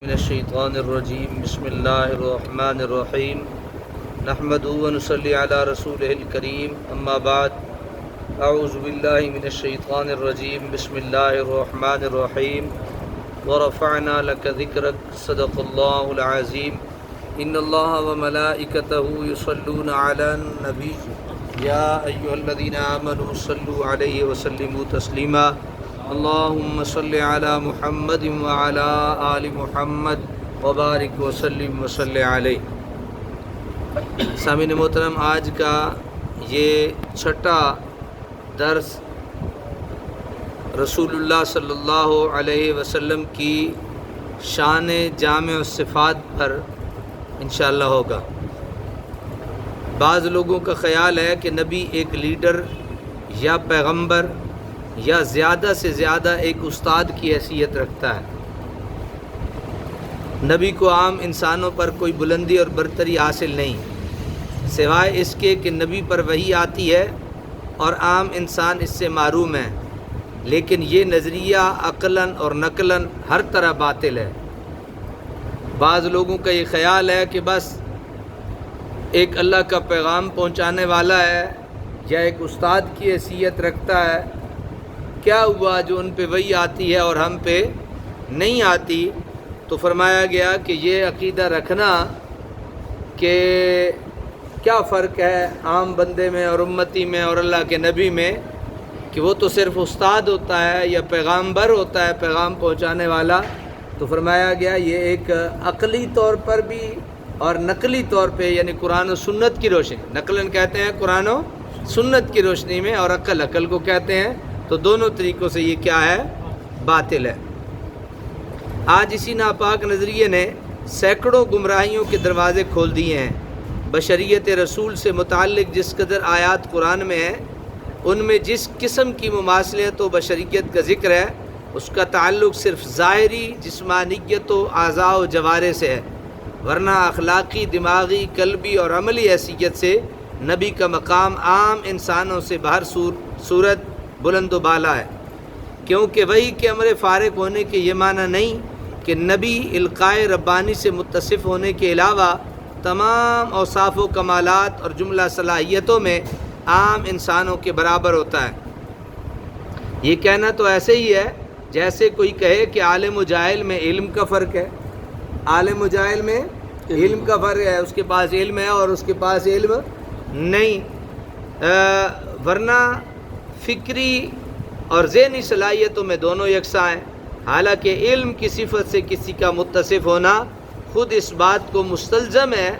من الشیطان الرجیم بسم اللہ الرحمن الرحیم نحمدہ و نصلی علی رسولہ الکریم اما بعد اعوذ باللہ من الشیطان الرجیم بسم اللہ الرحمن الرحیم ورفعنا لک ذکرک صدق اللہ العظیم ان اللہ وملائکتہ یصلون علی النبی یا ایہا الذین آمنوا صلوا علیہ وسلموا تسلیما اللہم صلی علی محمد وعلی آل محمد وبارک وسلم وصلی علیہ۔ سامعین محترم، آج کا یہ چھٹا درس رسول اللہ صلی اللہ علیہ وسلم کی شان جامع الصفات پر انشاءاللہ ہوگا۔ بعض لوگوں کا خیال ہے کہ نبی ایک لیڈر یا پیغمبر یا زیادہ سے زیادہ ایک استاد کی حیثیت رکھتا ہے۔ نبی کو عام انسانوں پر کوئی بلندی اور برتری حاصل نہیں، سوائے اس کے کہ نبی پر وحی آتی ہے اور عام انسان اس سے محروم ہے، لیکن یہ نظریہ عقلاً اور نقلاً ہر طرح باطل ہے۔ بعض لوگوں کا یہ خیال ہے کہ بس ایک اللہ کا پیغام پہنچانے والا ہے یا ایک استاد کی حیثیت رکھتا ہے، کیا ہوا جو ان پہ وحی آتی ہے اور ہم پہ نہیں آتی؟ تو فرمایا گیا کہ یہ عقیدہ رکھنا کہ کیا فرق ہے عام بندے میں اور امتی میں اور اللہ کے نبی میں، کہ وہ تو صرف استاد ہوتا ہے یا پیغامبر ہوتا ہے، پیغام پہنچانے والا۔ تو فرمایا گیا یہ ایک عقلی طور پر بھی اور نقلی طور پہ، یعنی قرآن و سنت کی روشنی، نقلاً کہتے ہیں قرآن و سنت کی روشنی میں، اور عقل کو کہتے ہیں، تو دونوں طریقوں سے یہ کیا ہے؟ باطل ہے۔ آج اسی ناپاک نظریے نے سینکڑوں گمراہیوں کے دروازے کھول دیے ہیں۔ بشریت رسول سے متعلق جس قدر آیات قرآن میں ہیں، ان میں جس قسم کی مماثلت و بشریت کا ذکر ہے، اس کا تعلق صرف ظاہری جسمانیت و اعضاء و جوارح سے ہے، ورنہ اخلاقی، دماغی، قلبی اور عملی حیثیت سے نبی کا مقام عام انسانوں سے بہر صورت بلند و بالا ہے، کیونکہ وحی کے امر فارغ ہونے کے یہ معنی نہیں کہ نبی القائے ربانی سے متصف ہونے کے علاوہ تمام اوصاف و کمالات اور جملہ صلاحیتوں میں عام انسانوں کے برابر ہوتا ہے۔ یہ کہنا تو ایسے ہی ہے جیسے کوئی کہے کہ عالم و جاہل میں علم کا فرق ہے، عالم و جاہل میں علم کا فرق ہے، اس کے پاس علم ہے اور اس کے پاس علم نہیں، ورنہ فکری اور ذہنی صلاحیتوں میں دونوں یکساں ہیں۔ حالانکہ علم کی صفت سے کسی کا متصف ہونا خود اس بات کو مستلزم ہے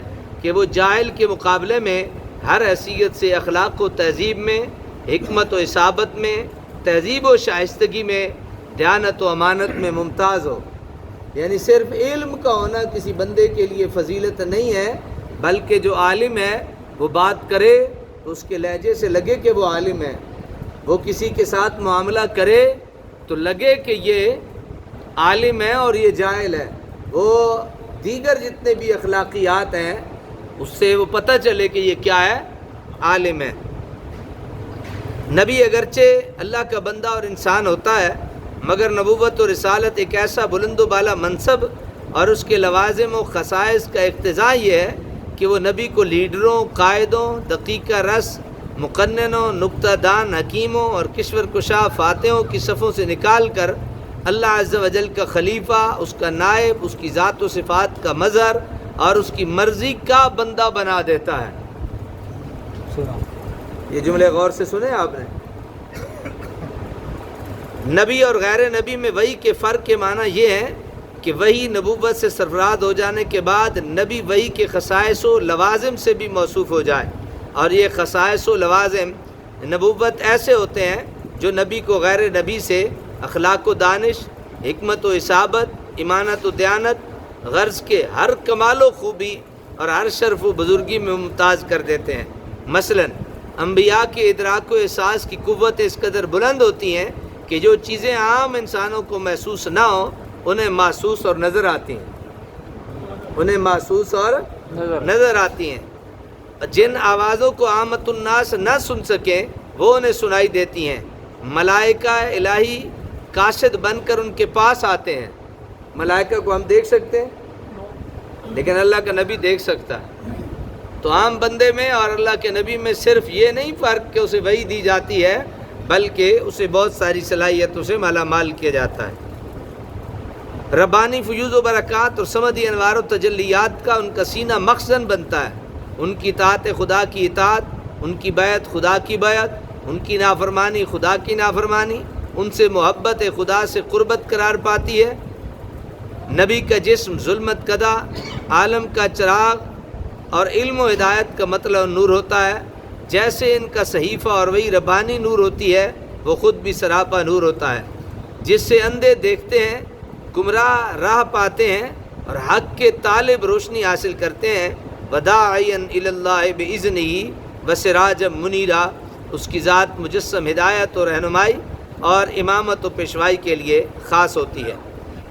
کہ وہ جاہل کے مقابلے میں ہر حیثیت سے اخلاق و تہذیب میں، حکمت و اصابت میں، تہذیب و شائستگی میں، دیانت و امانت میں ممتاز ہو۔ یعنی صرف علم کا ہونا کسی بندے کے لیے فضیلت نہیں ہے، بلکہ جو عالم ہے وہ بات کرے تو اس کے لہجے سے لگے کہ وہ عالم ہے، وہ کسی کے ساتھ معاملہ کرے تو لگے کہ یہ عالم ہے اور یہ جاہل ہے، وہ دیگر جتنے بھی اخلاقیات ہیں اس سے وہ پتہ چلے کہ یہ کیا ہے؟ عالم ہے۔ نبی اگرچہ اللہ کا بندہ اور انسان ہوتا ہے، مگر نبوت و رسالت ایک ایسا بلند و بالا منصب اور اس کے لوازم و خصائص کا اقتضاء یہ ہے کہ وہ نبی کو لیڈروں، قائدوں، دقیقہ رس، مقننوں، نکتہ دان، حکیموں اور کشور کشا فاتحوں کی صفوں سے نکال کر اللہ عز و جل کا خلیفہ، اس کا نائب، اس کی ذات و صفات کا مظہر اور اس کی مرضی کا بندہ بنا دیتا ہے۔ یہ جملے غور سے سنے آپ نے؟ نبی اور غیر نبی میں وحی کے فرق کے معنی یہ ہے کہ وحی نبوت سے سرفراز ہو جانے کے بعد نبی وحی کے خصائص و لوازم سے بھی موصوف ہو جائے، اور یہ خصائص و لوازم نبوت ایسے ہوتے ہیں جو نبی کو غیر نبی سے اخلاق و دانش، حکمت و اصابت، ایمانت و دیانت، غرض کے ہر کمال و خوبی اور ہر شرف و بزرگی میں ممتاز کر دیتے ہیں۔ مثلا انبیاء کے ادراک و احساس کی قوت اس قدر بلند ہوتی ہیں کہ جو چیزیں عام انسانوں کو محسوس نہ ہوں انہیں محسوس اور نظر آتی ہیں، انہیں محسوس اور نظر آتی ہیں۔ جن آوازوں کو عامت الناس نہ سن سکیں وہ انہیں سنائی دیتی ہیں۔ ملائکہ الہی کاشد بن کر ان کے پاس آتے ہیں، ملائکہ کو ہم دیکھ سکتے ہیں لیکن اللہ کا نبی دیکھ سکتا ہے. تو عام بندے میں اور اللہ کے نبی میں صرف یہ نہیں فرق کہ اسے وحی دی جاتی ہے بلکہ اسے بہت ساری صلاحیتوں سے مالا مال کیا جاتا ہے. ربانی فیوز و برکات اور سمدی انوار و تجلیات کا ان کا سینہ مخزن بنتا ہے. ان کی اطاعت خدا کی اطاعت، ان کی بیعت خدا کی بیعت، ان کی نافرمانی خدا کی نافرمانی، ان سے محبت خدا سے قربت قرار پاتی ہے. نبی کا جسم ظلمت کدا، عالم کا چراغ اور علم و ہدایت کا مطلب نور ہوتا ہے. جیسے ان کا صحیفہ اور وہی ربانی نور ہوتی ہے وہ خود بھی سراپا نور ہوتا ہے جس سے اندھے دیکھتے ہیں، گمراہ راہ پاتے ہیں اور حق کے طالب روشنی حاصل کرتے ہیں. وداعیا الی اللہ باذنہ وسراجا منیرا، اس کی ذات مجسم ہدایت اور رہنمائی اور امامت و پیشوائی کے لیے خاص ہوتی ہے.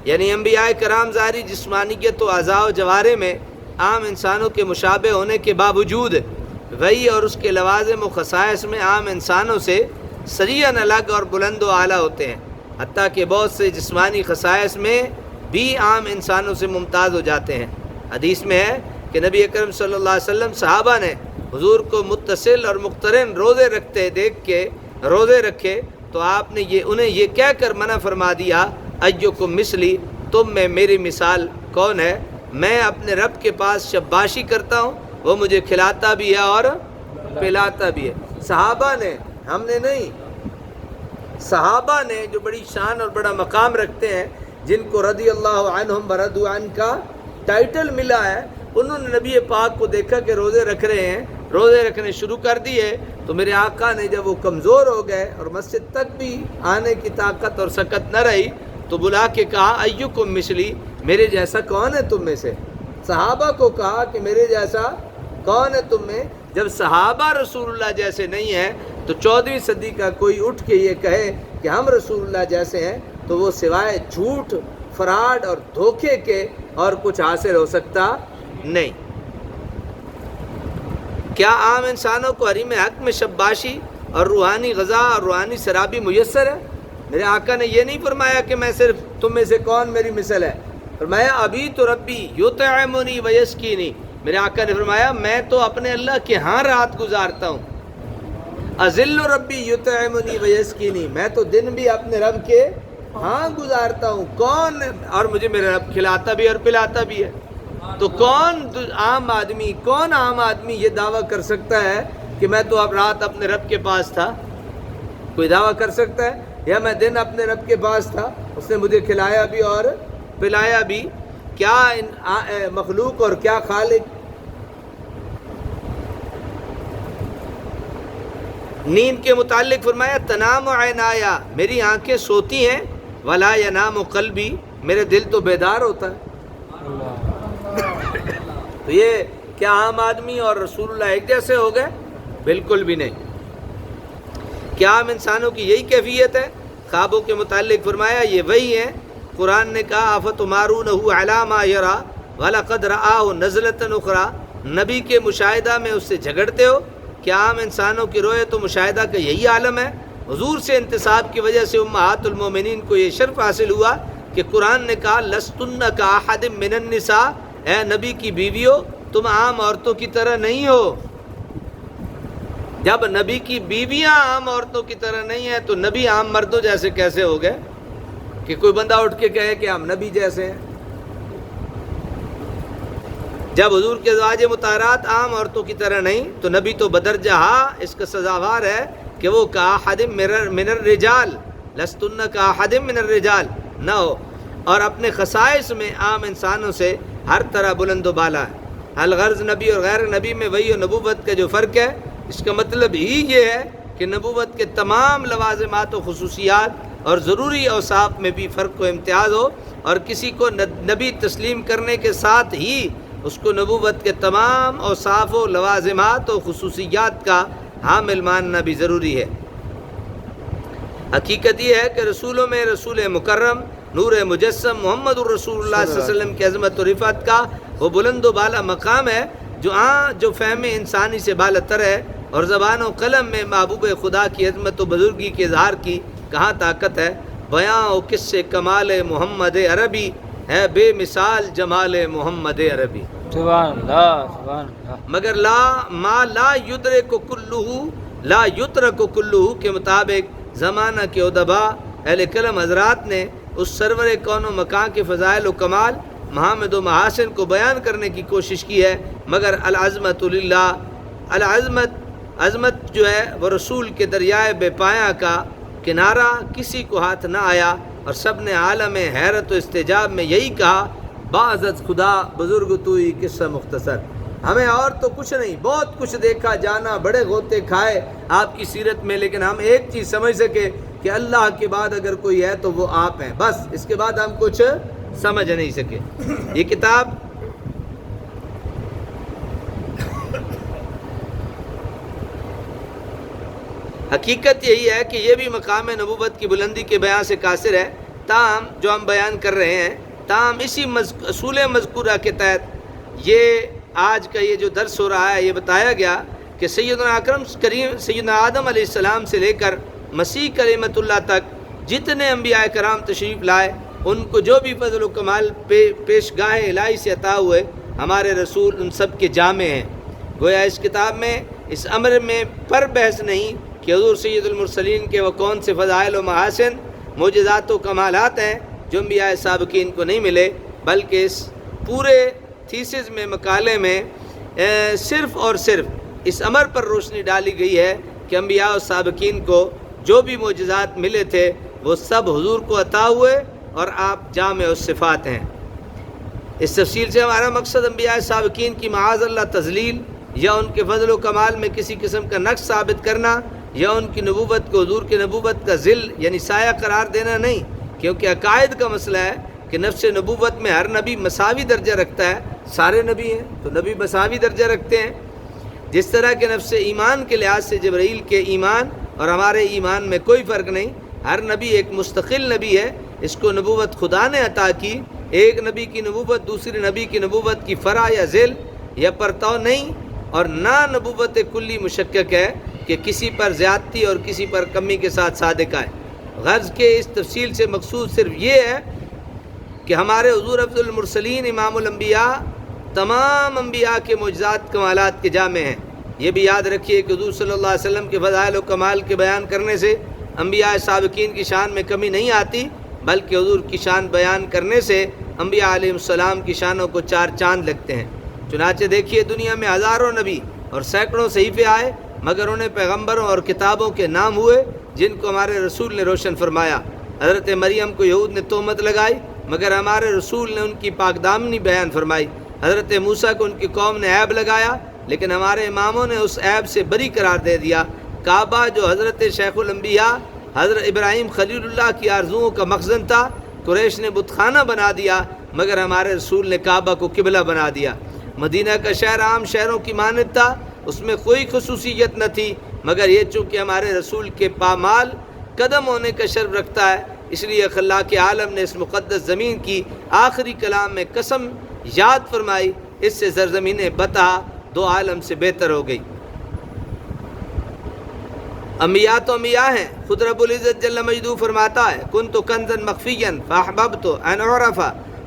یعنی انبیاء کرام ظاہری جسمانیت و اعضاء و جوارح میں عام انسانوں کے مشابہ ہونے کے باوجود وحی اور اس کے لوازم و خصائص میں عام انسانوں سے صریحاً الگ اور بلند و اعلیٰ ہوتے ہیں. حتیٰ کہ بہت سے جسمانی خصائص میں بھی عام انسانوں سے ممتاز ہو جاتے ہیں. حدیث میں ہے کہ نبی اکرم صلی اللہ علیہ وسلم صحابہ نے حضور کو متصل اور مقترن روزے رکھتے دیکھ کے روزے رکھے تو آپ نے انہیں یہ کہہ کر منع فرما دیا، ایکم مثلی، تم میں میری مثال کون ہے؟ میں اپنے رب کے پاس شباشی کرتا ہوں، وہ مجھے کھلاتا بھی ہے اور پلاتا بھی ہے. صحابہ نے، ہم نے نہیں، صحابہ نے جو بڑی شان اور بڑا مقام رکھتے ہیں، جن کو رضی اللہ عنہم ورضوا عنہ کا ٹائٹل ملا ہے، انہوں نے نبی پاک کو دیکھا کہ روزے رکھ رہے ہیں، روزے رکھنے شروع کر دیے تو میرے آقا نے جب وہ کمزور ہو گئے اور مسجد تک بھی آنے کی طاقت اور سکت نہ رہی تو بلا کے کہا، ایکم مثلی، میرے جیسا کون ہے تم میں سے؟ صحابہ کو کہا کہ میرے جیسا کون ہے تم میں؟ جب صحابہ رسول اللہ جیسے نہیں ہیں تو 14ویں صدی کا کوئی اٹھ کے یہ کہے کہ ہم رسول اللہ جیسے ہیں تو وہ سوائے جھوٹ، فراڈ اور دھوکے کے اور کچھ حاصل ہو سکتا نہیں. کیا عام انسانوں کو حریم حق میں شباشی اور روحانی غذا اور روحانی شرابی میسر ہے؟ میرے آقا نے یہ نہیں فرمایا کہ میں صرف تم میں سے کون میری مثل ہے، فرمایا ابھی تو ربی یطعمنی ویسقینی، میرے آقا نے فرمایا میں تو اپنے اللہ کے ہاں رات گزارتا ہوں. اذل ربی یطعمنی ویسقینی، میں تو دن بھی اپنے رب کے ہاں گزارتا ہوں. کون؟ اور مجھے میرا رب کھلاتا بھی اور پلاتا بھی ہے. تو کون عام آدمی یہ دعویٰ کر سکتا ہے کہ میں تو اب رات اپنے رب کے پاس تھا؟ کوئی دعویٰ کر سکتا ہے؟ یا میں دن اپنے رب کے پاس تھا، اس نے مجھے کھلایا بھی اور پلایا بھی؟ کیا مخلوق اور کیا خالق. نیند کے متعلق فرمایا، تنام عینایا، میری آنکھیں سوتی ہیں، ولا ینام قلبی، میرے دل تو بیدار ہوتا ہے. تو یہ کیا عام آدمی اور رسول اللہ ایک جیسے ہو گئے؟ بالکل بھی نہیں. کیا عام انسانوں کی یہی کیفیت ہے؟ خوابوں کے متعلق فرمایا یہ وہی ہے. قرآن نے کہا افتمارونہ علی ما یری ولقد رآہ نزلۃ اخری، نبی کے مشاہدہ میں اس سے جھگڑتے ہو. کیا عام انسانوں کی رؤیت و مشاہدہ کا یہی عالم ہے؟ حضور سے انتساب کی وجہ سے امہات المومنین کو یہ شرف حاصل ہوا کہ قرآن نے کہا لستن کاحد من النساء، اے نبی کی بیویوں تم عام عورتوں کی طرح نہیں ہو. جب نبی کی بیویاں عام عورتوں کی طرح نہیں ہیں تو نبی عام مردوں جیسے کیسے ہو گئے کہ کوئی بندہ اٹھ کے کہے کہ ہم نبی جیسے ہیں؟ جب حضور کے ازواج مطہرات عام عورتوں کی طرح نہیں تو نبی تو بدرجہ اس کا سزاوار ہے کہ وہ کاحد من الرجال، لستن کاحد من الرجال نہ ہو، اور اپنے خصائص میں عام انسانوں سے ہر طرح بلند و بالا ہے. الغرض نبی اور غیر نبی میں وحی و نبوت کا جو فرق ہے، اس کا مطلب ہی یہ ہے کہ نبوت کے تمام لوازمات و خصوصیات اور ضروری اوصاف میں بھی فرق و امتیاز ہو، اور کسی کو نبی تسلیم کرنے کے ساتھ ہی اس کو نبوت کے تمام اوصاف و لوازمات و خصوصیات کا حامل ماننا بھی ضروری ہے. حقیقت یہ ہے کہ رسولوں میں رسول مکرم نور مجسم محمد الرسول اللہ صلی اللہ علیہ وسلم کی عظمت و رفعت کا وہ بلند و بالا مقام ہے جو فہم انسانی سے بالاتر ہے، اور زبان و قلم میں محبوب خدا کی عظمت و بزرگی کے اظہار کی کہاں طاقت ہے. بیاں و قصے کمال محمد عربی ہے بے مثال جمال محمد عربی۔ سبحان اللہ سبحان اللہ۔ مگر ما لا یدرک کلہ لا یترک کلہ کے مطابق زمانہ کے ادبا اہل قلم حضرات نے اس سرور کون و مکان کے فضائل و کمال محامد و محاسن کو بیان کرنے کی کوشش کی ہے، مگر العظمت للہ، عظمت جو ہے وہ رسول کے دریائے بے پایہ کا کنارہ کسی کو ہاتھ نہ آیا، اور سب نے عالم حیرت و استجاب میں یہی کہا بعضت خدا بزرگ توئی قصہ مختصر۔ ہمیں اور تو کچھ نہیں، بہت کچھ دیکھا جانا، بڑے غوطے کھائے آپ کی سیرت میں، لیکن ہم ایک چیز سمجھ سکے کہ اللہ کے بعد اگر کوئی ہے تو وہ آپ ہیں، بس اس کے بعد ہم کچھ سمجھ نہیں سکے۔ یہ کتاب حقیقت یہی ہے کہ یہ بھی مقام نبوت کی بلندی کے بیان سے قاصر ہے، تاہم جو ہم بیان کر رہے ہیں تاہم اسی اصول مذکورہ کے تحت یہ آج کا یہ جو درس ہو رہا ہے یہ بتایا گیا کہ سیدنا اکرم کریم سیدنا آدم علیہ السلام سے لے کر مسیح کلمۃ اللہ تک جتنے انبیاء کرام تشریف لائے ان کو جو بھی فضل و کمال پیش گاہ الہی سے عطا ہوئے، ہمارے رسول ان سب کے جامع ہیں۔ گویا اس کتاب میں اس امر میں پر بحث نہیں کہ حضور سید المرسلین کے وہ کون سے فضائل و محاسن معجزات و کمالات ہیں جو انبیاء سابقین کو نہیں ملے، بلکہ اس پورے تھیسس میں مقالے میں صرف اور صرف اس امر پر روشنی ڈالی گئی ہے کہ انبیاء و سابقین کو جو بھی معجزات ملے تھے وہ سب حضور کو عطا ہوئے اور آپ جامع الصفات ہیں۔ اس تفصیل سے ہمارا مقصد انبیاء سابقین کی معاذ اللہ تذلیل یا ان کے فضل و کمال میں کسی قسم کا نقص ثابت کرنا یا ان کی نبوت کو حضور کی نبوت کا ذل یعنی سایہ قرار دینا نہیں، کیونکہ عقائد کا مسئلہ ہے کہ نفس نبوت میں ہر نبی مساوی درجہ رکھتا ہے، سارے نبی ہیں تو نبی مساوی درجہ رکھتے ہیں، جس طرح کہ نفس ایمان کے لحاظ سے جبرائیل کے ایمان اور ہمارے ایمان میں کوئی فرق نہیں، ہر نبی ایک مستقل نبی ہے، اس کو نبوت خدا نے عطا کی، ایک نبی کی نبوت دوسری نبی کی نبوت کی فرع یا ذیل یا پرتو نہیں، اور نہ نبوت کلی مشکک ہے کہ کسی پر زیادتی اور کسی پر کمی کے ساتھ صادق آئے۔ غرض کے اس تفصیل سے مقصود صرف یہ ہے کہ ہمارے حضور افضل المرسلین امام الانبیاء تمام انبیاء کے معجزات کمالات کے جامع ہیں۔ یہ بھی یاد رکھیے کہ حضور صلی اللہ علیہ وسلم کے فضائل و کمال کے بیان کرنے سے انبیاء سابقین کی شان میں کمی نہیں آتی، بلکہ حضور کی شان بیان کرنے سے انبیاء علیہ السلام کی شانوں کو چار چاند لگتے ہیں۔ چنانچہ دیکھیے دنیا میں ہزاروں نبی اور سینکڑوں صحیفے آئے، مگر انہیں پیغمبروں اور کتابوں کے نام ہوئے جن کو ہمارے رسول نے روشن فرمایا۔ حضرت مریم کو یہود نے تہمت لگائی، مگر ہمارے رسول نے ان کی پاک دامنی بیان فرمائی۔ حضرت موسیٰ کو ان کی قوم نے عیب لگایا، لیکن ہمارے اماموں نے اس عیب سے بری قرار دے دیا۔ کعبہ جو حضرت شیخ الانبیاء حضرت ابراہیم خلیل اللہ کی آرزوؤں کا مخزن تھا، قریش نے بت خانہ بنا دیا، مگر ہمارے رسول نے کعبہ کو قبلہ بنا دیا۔ مدینہ کا شہر عام شہروں کی مانند تھا، اس میں کوئی خصوصیت نہ تھی، مگر یہ چونکہ ہمارے رسول کے پامال قدم ہونے کا شرف رکھتا ہے، اس لیے خلاق عالم نے اس مقدس زمین کی آخری کلام میں قسم یاد فرمائی، اس سے سرزمین بطح دو عالم سے بہتر ہو گئی۔ انبیاء تو انبیاء ہیں، خود رب العزت جل مجدہ فرماتا ہے کنت کنزا مخفیا فاحببت ان اعرف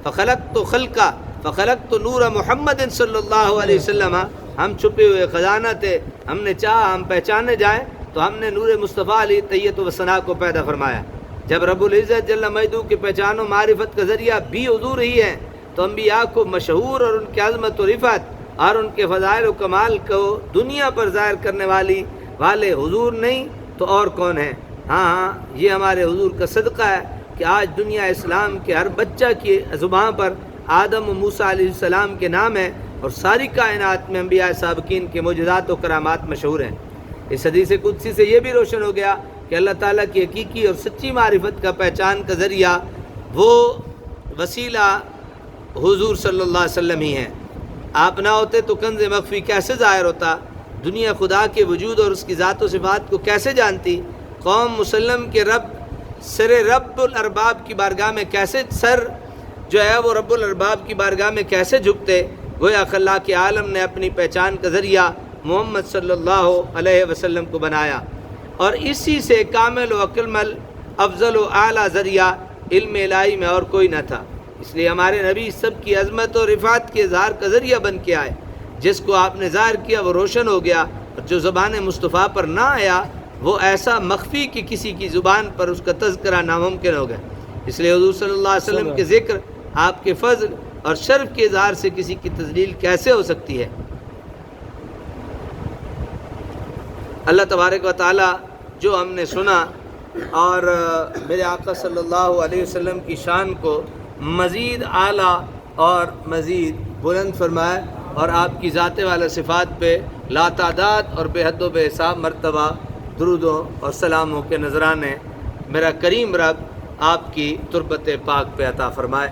فخلقت خلقا فخلقت نور محمد صلی اللہ علیہ وسلم، ہم چھپے ہوئے خزانہ تھے، ہم نے چاہا ہم پہچانے جائیں تو ہم نے نور مصطفیٰ علیہ طیت و ثنا کو پیدا فرمایا۔ جب رب العزت جل مجدہ کے پہچان و معرفت کا ذریعہ بھی حضور ہی ہے تو انبیاء کو مشہور اور ان کی عظمت و رفعت اور ان کے فضائل و کمال کو دنیا پر ظاہر کرنے والے حضور نہیں تو اور کون ہے؟ ہاں یہ ہمارے حضور کا صدقہ ہے کہ آج دنیا اسلام کے ہر بچہ کی زبان پر آدم و موسیٰ علیہ السلام کے نام ہے، اور ساری کائنات میں انبیاء سابقین کے معجزات و کرامات مشہور ہیں۔ اس حدیث قدسی سے یہ بھی روشن ہو گیا کہ اللہ تعالیٰ کی حقیقی اور سچی معرفت کا پہچان کا ذریعہ وہ وسیلہ حضور صلی اللہ علیہ وسلم ہی ہیں۔ آپ نہ ہوتے تو کنز مخفی کیسے ظاہر ہوتا، دنیا خدا کے وجود اور اس کی ذات و صفات کو کیسے جانتی، قوم مسلم کے رب الارباب کی بارگاہ میں کیسے جو ہے وہ رب الارباب کی بارگاہ میں کیسے جھکتے۔ گویا خلاق عالم نے اپنی پہچان کا ذریعہ محمد صلی اللہ علیہ وسلم کو بنایا، اور اسی سے کامل و اکمل افضل و اعلیٰ ذریعہ علم الہی میں اور کوئی نہ تھا۔ اس لیے ہمارے نبی سب کی عظمت اور رفعت کے اظہار کا ذریعہ بن کے آئے. جس کو آپ نے ظاہر کیا وہ روشن ہو گیا، اور جو زبان مصطفیٰ پر نہ آیا وہ ایسا مخفی کہ کسی کی زبان پر اس کا تذکرہ ناممکن ہو گیا. اس لیے حضور صلی اللہ علیہ وسلم کے ذکر، آپ کے فضل اور شرف کے اظہار سے کسی کی تذلیل کیسے ہو سکتی ہے؟ اللہ تبارک و تعالی جو ہم نے سنا اور میرے آقا صلی اللہ علیہ وسلم کی شان کو مزید اعلیٰ اور مزید بلند فرمائے، اور آپ کی ذات والا صفات پہ لاتعداد اور بے حد و بے حساب مرتبہ درودوں اور سلاموں کے نذرانے میرا کریم رب آپ کی تربت پاک پہ عطا فرمائے.